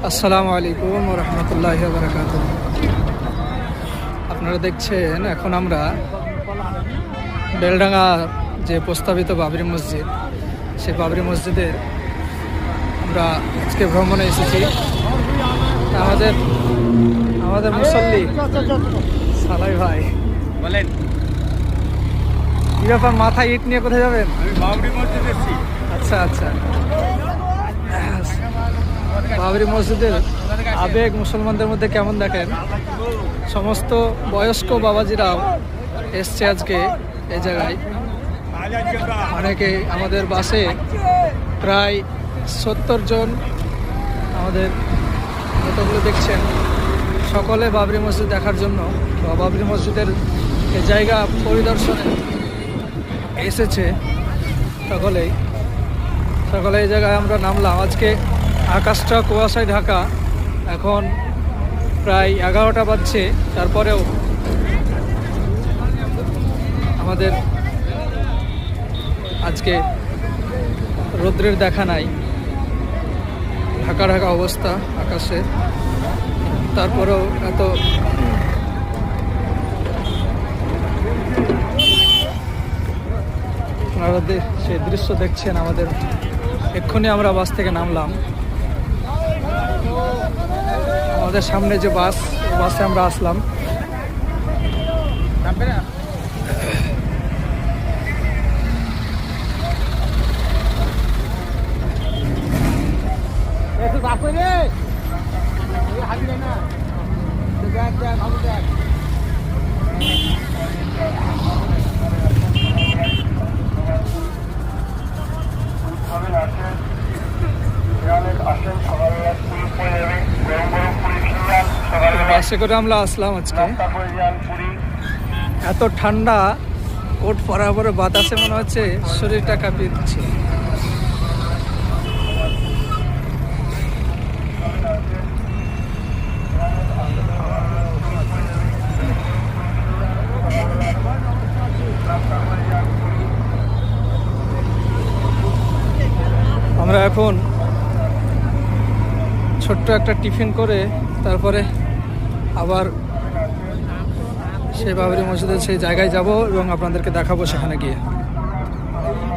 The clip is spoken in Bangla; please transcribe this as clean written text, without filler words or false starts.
আসসালামু আলাইকুম ওয়া রাহমাতুল্লাহি ওয়া বারাকাতুহু। আপনারা দেখছেন এখন আমরা বেলডাঙ্গা যে প্রস্তাবিত বাবরি মসজিদ, সেই বাবরি মসজিদের আমরা আজকে ভ্রমণে এসেছি। আমাদের মুসল্লি সালাই ভাই বলেন, কি ব্যাপার, মাথায় ইট নিয়ে কোথায় যাবেন? আমি বাবরি মসজিদ এসেছি। আচ্ছা আচ্ছা, বাবরি মসজিদের আবেগ মুসলমানদের মধ্যে কেমন দেখেন। সমস্ত বয়স্ক বাবাজিরাও এসছে আজকে এই জায়গায়। অনেকে আমাদের বাসে প্রায় 70 জন আমাদের যতগুলো দেখছেন, সকলে বাবরি মসজিদ দেখার জন্য বা বাবরি মসজিদের এই জায়গা পরিদর্শনে এসেছে। সকলে এই জায়গায় আমরা নামলাম। আজকে আকাশটা কুয়াশায় ঢাকা, এখন প্রায় 11টা বাজছে। তারপরেও আমাদের আজকে রৌদ্রের দেখা নাই, ঢাকা ঢাকা অবস্থা আকাশে। তারপরেও এত আপনারা সেই দৃশ্য দেখছেন। আমাদের এক্ষুনি আমরা বাস থেকে নামলাম। আমাদের সামনে যে বাসে আমরা আসলাম। বাসে করে আমরা আসলাম আজকে। এত ঠান্ডা, কোট পরার পরে বাতাসে মনে হচ্ছে শরীরটা কাঁপিয়ে দিচ্ছে। আমরা এখন ছোট্ট একটা টিফিন করে তারপরে আবার সেই বাবরি মসজিদের সেই জায়গায় যাব এবং আপনাদেরকে দেখাবো সেখানে গিয়ে।